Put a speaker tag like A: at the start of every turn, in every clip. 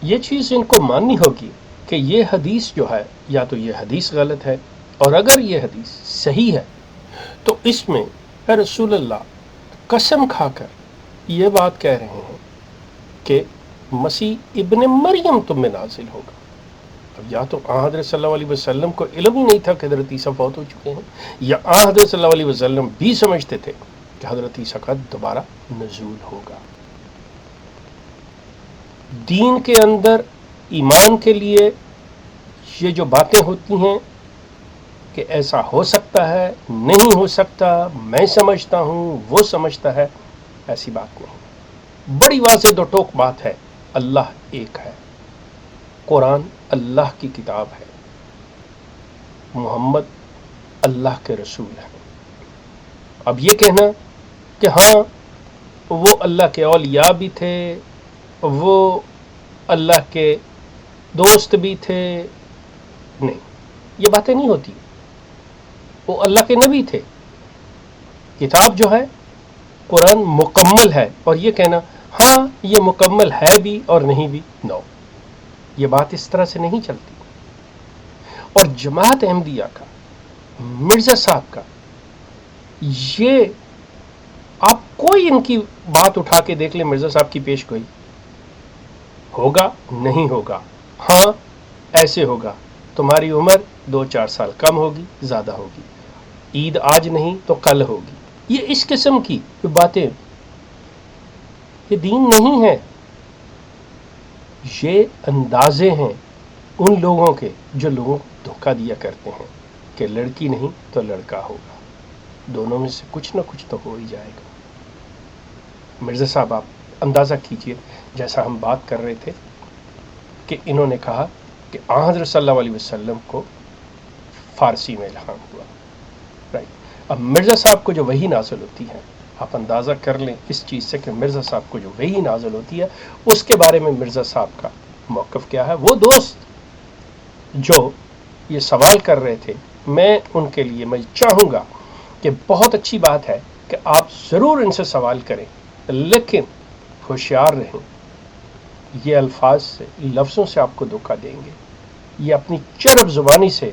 A: یہ چیز ان کو ماننی ہوگی کہ یہ حدیث جو ہے یا تو یہ حدیث غلط ہے، اور اگر یہ حدیث صحیح ہے تو اس میں اے رسول اللہ قسم کھا کر یہ بات کہہ رہے ہیں کہ مسیح ابن مریم تم میں نازل ہوگا۔ اب یا تو حضرت صلی اللہ علیہ وسلم کو علم ہی نہیں تھا کہ حضرت عیسیٰ فوت ہو چکے ہیں، یا حضرت صلی اللہ علیہ وسلم بھی سمجھتے تھے کہ حضرت عیسیٰ کا دوبارہ نزول ہوگا۔ دین کے اندر ایمان کے لیے یہ جو باتیں ہوتی ہیں کہ ایسا ہو سکتا ہے، نہیں ہو سکتا، میں سمجھتا ہوں، وہ سمجھتا ہے، ایسی بات نہیں۔ بڑی واضح دو ٹوک بات ہے، اللہ ایک ہے، قرآن اللہ کی کتاب ہے، محمد اللہ کے رسول ہیں۔ اب یہ کہنا کہ ہاں وہ اللہ کے اولیاء بھی تھے، وہ اللہ کے دوست بھی تھے، نہیں، یہ باتیں نہیں ہوتی۔ وہ اللہ کے نبی تھے، کتاب جو ہے قرآن مکمل ہے، اور یہ کہنا ہاں یہ مکمل ہے بھی اور نہیں بھی، نو، یہ بات اس طرح سے نہیں چلتی۔ اور جماعت احمدیہ کا، مرزا صاحب کا، یہ آپ کوئی ان کی بات اٹھا کے دیکھ لیں، مرزا صاحب کی پیش گوئی، ہوگا نہیں ہوگا، ہاں ایسے ہوگا، تمہاری عمر 2-4 سال کم ہوگی، زیادہ ہوگی، عید آج نہیں تو کل ہوگی، یہ اس قسم کی باتیں، یہ دین نہیں ہے، یہ اندازے ہیں ان لوگوں کے جو لوگوں کو دھوکہ دیا کرتے ہیں کہ لڑکی نہیں تو لڑکا ہوگا، دونوں میں سے کچھ نہ کچھ تو ہو ہی جائے گا۔ مرزا صاحب آپ اندازہ کیجئے، جیسا ہم بات کر رہے تھے کہ انہوں نے کہا کہ حضرت صلی اللہ علیہ وسلم کو فارسی میں الہام ہوا، رائٹ۔ اب مرزا صاحب کو جو وحی نازل ہوتی ہے، آپ اندازہ کر لیں اس چیز سے کہ مرزا صاحب کو جو وحی نازل ہوتی ہے اس کے بارے میں مرزا صاحب کا موقف کیا ہے۔ وہ دوست جو یہ سوال کر رہے تھے، میں ان کے لیے میں چاہوں گا کہ بہت اچھی بات ہے کہ آپ ضرور ان سے سوال کریں، لیکن ہوشیار رہیں، یہ الفاظ سے، لفظوں سے آپ کو دھوکہ دیں گے، یہ اپنی چرب زبانی سے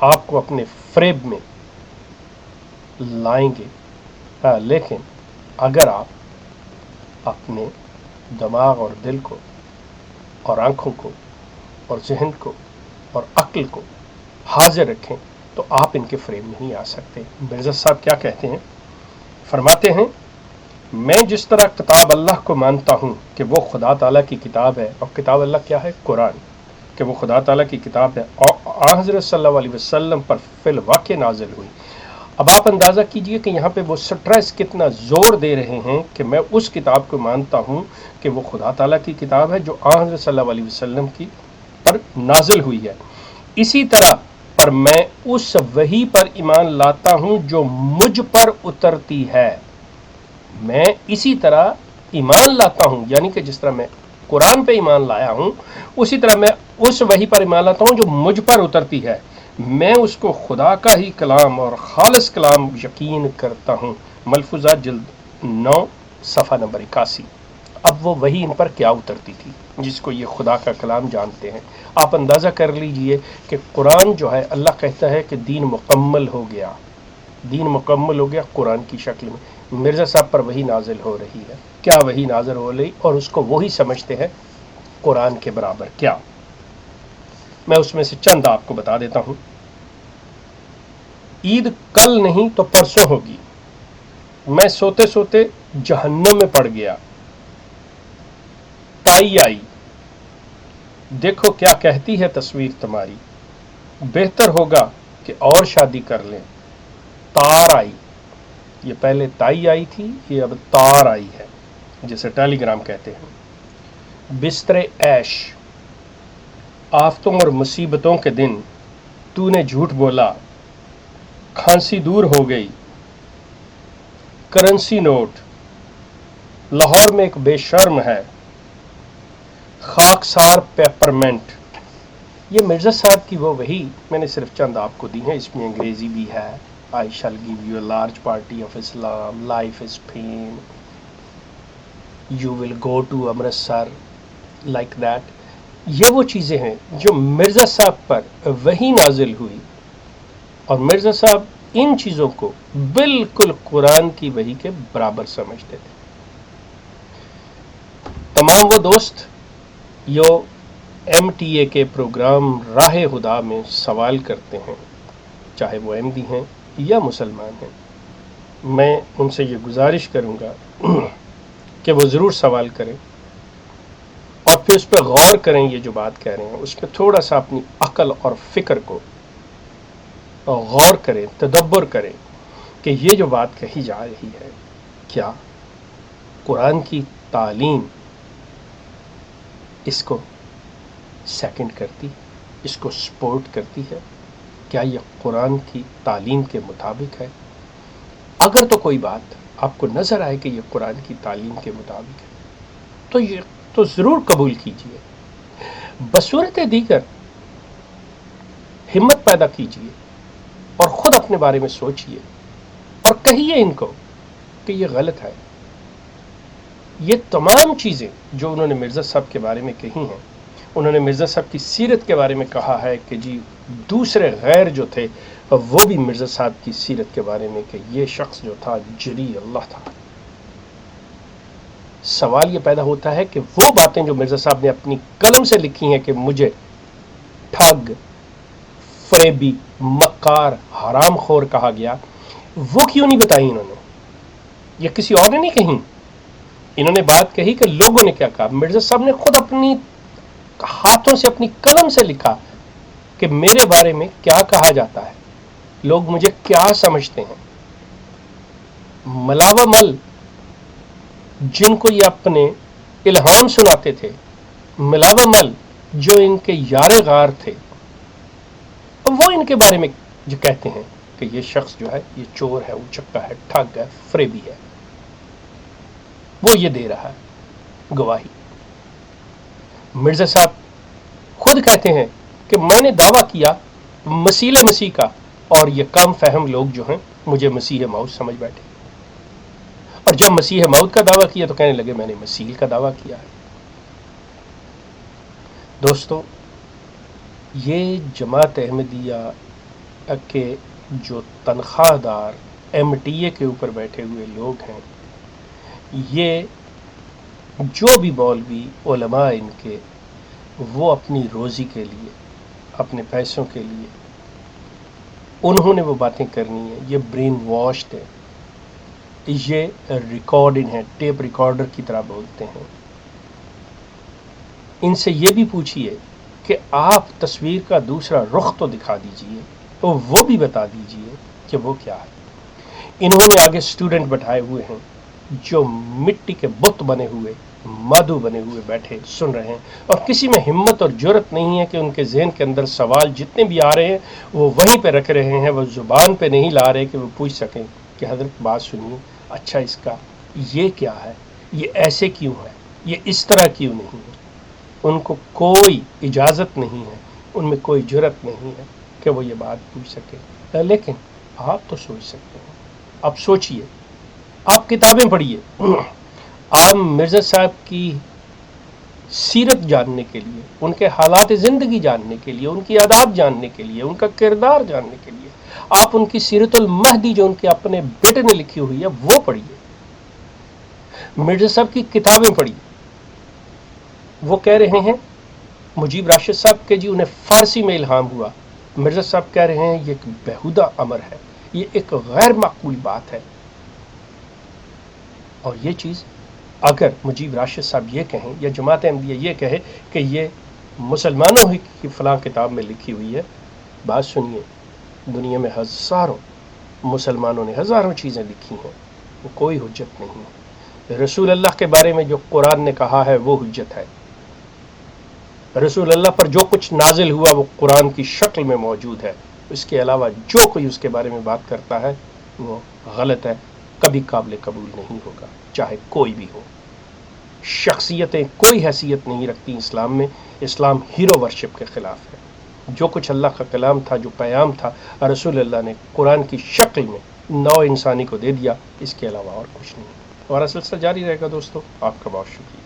A: آپ کو اپنے فریب میں لائیں گے، لیکن اگر آپ اپنے دماغ اور دل کو اور آنکھوں کو اور ذہن کو اور عقل کو حاضر رکھیں تو آپ ان کے فریب نہیں آ سکتے۔ مرزا صاحب کیا کہتے ہیں؟ فرماتے ہیں میں جس طرح کتاب اللہ کو مانتا ہوں کہ وہ خدا تعالیٰ کی کتاب ہے، اور کتاب اللہ کیا ہے؟ قرآن، کہ وہ خدا تعالیٰ کی کتاب ہے اور حضرت صلی اللہ علیہ وسلم پر فی الواقع نازل ہوئی۔ اب آپ اندازہ کیجئے کہ یہاں پہ وہ سٹریس کتنا زور دے رہے ہیں کہ میں اس کتاب کو مانتا ہوں کہ وہ خدا تعالیٰ کی کتاب ہے جو حضرت صلی اللہ علیہ وسلم کی پر نازل ہوئی ہے، اسی طرح پر میں اس وحی پر ایمان لاتا ہوں جو مجھ پر اترتی ہے۔ میں اسی طرح ایمان لاتا ہوں، یعنی کہ جس طرح میں قرآن پہ ایمان لایا ہوں اسی طرح میں اس وحی پر ایمان لاتا ہوں جو مجھ پر اترتی ہے، میں اس کو خدا کا ہی کلام اور خالص کلام یقین کرتا ہوں۔ ملفوظات جلد 9 صفحہ نمبر 81۔ اب وہ وحی ان پر کیا اترتی تھی جس کو یہ خدا کا کلام جانتے ہیں؟ آپ اندازہ کر لیجئے کہ قرآن جو ہے، اللہ کہتا ہے کہ دین مکمل ہو گیا، دین مکمل ہو گیا قرآن کی شکل میں۔ مرزا صاحب پر وحی نازل ہو رہی ہے، کیا وحی نازل ہو رہی، اور اس کو وہی سمجھتے ہیں قرآن کے برابر کیا؟ میں اس میں سے چند آپ کو بتا دیتا ہوں۔ عید کل نہیں تو پرسوں ہوگی، میں سوتے سوتے جہنم میں پڑ گیا، تائی آئی، دیکھو کیا کہتی ہے تصویر تمہاری، بہتر ہوگا کہ اور شادی کر لیں، تار آئی، یہ پہلے تائی آئی تھی، یہ اب تار آئی ہے جسے ٹیلی گرام کہتے ہیں، بستر عیش، آفتوں اور مصیبتوں کے دن تو نے جھوٹ بولا، کھانسی دور ہو گئی، کرنسی نوٹ، لاہور میں ایک بے شرم ہے، خاکسار پیپرمنٹ۔ یہ مرزا صاحب کی وہ وحی میں نے صرف چند آپ کو دی ہیں، اس میں انگریزی بھی ہے، I shall give you a large party of Islam, life is pain, you will go to Amritsar, like that. یہ وہ چیزیں ہیں جو مرزا صاحب پر وحی نازل ہوئی اور مرزا صاحب ان چیزوں کو بالکل قرآن کی وحی کے برابر سمجھتے تھے. تمام وہ دوست جو ایم ٹی اے کے پروگرام راہ ہدا میں سوال کرتے ہیں، چاہے وہ احمدی ہیں یا مسلمان ہیں، میں ان سے یہ گزارش کروں گا کہ وہ ضرور سوال کریں اور پھر اس پہ غور کریں. یہ جو بات کہہ رہے ہیں اس پہ تھوڑا سا اپنی عقل اور فکر کو غور کریں، تدبر کریں کہ یہ جو بات کہی جا رہی ہے کیا قرآن کی تعلیم اس کو سیکنڈ کرتی، اس کو سپورٹ کرتی ہے؟ کیا یہ قرآن کی تعلیم کے مطابق ہے؟ اگر تو کوئی بات آپ کو نظر آئے کہ یہ قرآن کی تعلیم کے مطابق ہے تو یہ تو ضرور قبول کیجئے. بصورت دیگر ہمت پیدا کیجئے اور خود اپنے بارے میں سوچئے اور کہیے ان کو کہ یہ غلط ہے. یہ تمام چیزیں جو انہوں نے مرزا صاحب کے بارے میں کہی ہیں، انہوں نے مرزا صاحب کی سیرت کے بارے میں کہا ہے کہ جی دوسرے غیر جو تھے وہ بھی مرزا صاحب کی سیرت کے بارے میں کہ یہ شخص جو تھا جری اللہ تھا. سوال یہ پیدا ہوتا ہے کہ وہ باتیں جو مرزا صاحب نے اپنی قلم سے لکھی ہیں کہ مجھے ٹھگ، فریبی، مکار، حرام خور کہا گیا، وہ کیوں نہیں بتائی انہوں نے؟ یہ کسی اور نے نہیں کہیں. انہوں نے بات کہی کہ لوگوں نے کیا کہا. مرزا صاحب نے خود اپنی ہاتھوں سے اپنی قلم سے لکھا کہ میرے بارے میں کیا کہا جاتا ہے، لوگ مجھے کیا سمجھتے ہیں. ملاوہ مل جن کو یہ اپنے الہام سناتے تھے، ملاوہ مل جو ان کے یار غار تھے، وہ ان کے بارے میں جو کہتے ہیں کہ یہ شخص جو ہے یہ چور ہے، اچکا ہے، ٹھگ ہے، فریبی ہے، وہ یہ دے رہا ہے گواہی. مرزا صاحب خود کہتے ہیں کہ میں نے دعویٰ کیا مسیح کا اور یہ کم فہم لوگ جو ہیں مجھے مسیح موعود سمجھ بیٹھے، اور جب مسیح موعود کا دعویٰ کیا تو کہنے لگے میں نے مسیح کا دعویٰ کیا ہے. دوستو، یہ جماعت احمدیہ کے جو تنخواہ دار ایم ٹی اے کے اوپر بیٹھے ہوئے لوگ ہیں، یہ جو بھی مولوی علماء ان کے، وہ اپنی روزی کے لیے، اپنے پیسوں کے لیے انہوں نے وہ باتیں کرنی ہیں. یہ برین واشڈ ہے، یہ ریکارڈنگ ہے، ٹیپ ریکارڈر کی طرح بولتے ہیں. ان سے یہ بھی پوچھئے کہ آپ تصویر کا دوسرا رخ تو دکھا دیجئے، تو وہ بھی بتا دیجئے کہ وہ کیا ہے. انہوں نے آگے سٹوڈنٹ بٹھائے ہوئے ہیں جو مٹی کے بت بنے ہوئے، مادو بنے ہوئے بیٹھے سن رہے ہیں، اور کسی میں ہمت اور جرت نہیں ہے کہ ان کے ذہن کے اندر سوال جتنے بھی آ رہے ہیں وہ وہیں پہ رکھ رہے ہیں، وہ زبان پہ نہیں لا رہے کہ وہ پوچھ سکیں کہ حضرت بات سنیے، اچھا اس کا یہ کیا ہے، یہ ایسے کیوں ہے، یہ اس طرح کیوں نہیں ہے. ان کو کوئی اجازت نہیں ہے، ان میں کوئی جرت نہیں ہے کہ وہ یہ بات پوچھ سکے. لیکن آپ تو سوچ سکتے ہیں. آپ سوچئے، آپ کتابیں پڑھیے، آپ مرزا صاحب کی سیرت جاننے کے لیے، ان کے حالات زندگی جاننے کے لیے، ان کی آداب جاننے کے لیے، ان کا کردار جاننے کے لیے آپ ان کی سیرت المہدی جو ان کے اپنے بیٹے نے لکھی ہوئی ہے وہ پڑھیے. مرزا صاحب کی کتابیں پڑھیے. وہ کہہ رہے ہیں مجیب راشد صاحب کہ جی انہیں فارسی میں الہام ہوا. مرزا صاحب کہہ رہے ہیں یہ ایک بیہودہ امر ہے، یہ ایک غیر معقول بات ہے. اور یہ چیز اگر مجیب راشد صاحب یہ کہیں یا جماعت احمدیہ یہ کہے کہ یہ مسلمانوں ہی کی فلاں کتاب میں لکھی ہوئی ہے، بات سنیے، دنیا میں ہزاروں مسلمانوں نے ہزاروں چیزیں لکھی ہیں، وہ کوئی حجت نہیں ہے. رسول اللہ کے بارے میں جو قرآن نے کہا ہے وہ حجت ہے. رسول اللہ پر جو کچھ نازل ہوا وہ قرآن کی شکل میں موجود ہے. اس کے علاوہ جو کوئی اس کے بارے میں بات کرتا ہے وہ غلط ہے، کبھی قابل قبول نہیں ہوگا، چاہے کوئی بھی ہو. شخصیتیں کوئی حیثیت نہیں رکھتی اسلام میں. اسلام ہیرو ورشپ کے خلاف ہے. جو کچھ اللہ کا کلام تھا، جو پیام تھا، رسول اللہ نے قرآن کی شکل میں نو انسانی کو دے دیا، اس کے علاوہ اور کچھ نہیں. ہمارا سلسلہ جاری رہے گا دوستو. آپ کا بہت شکریہ.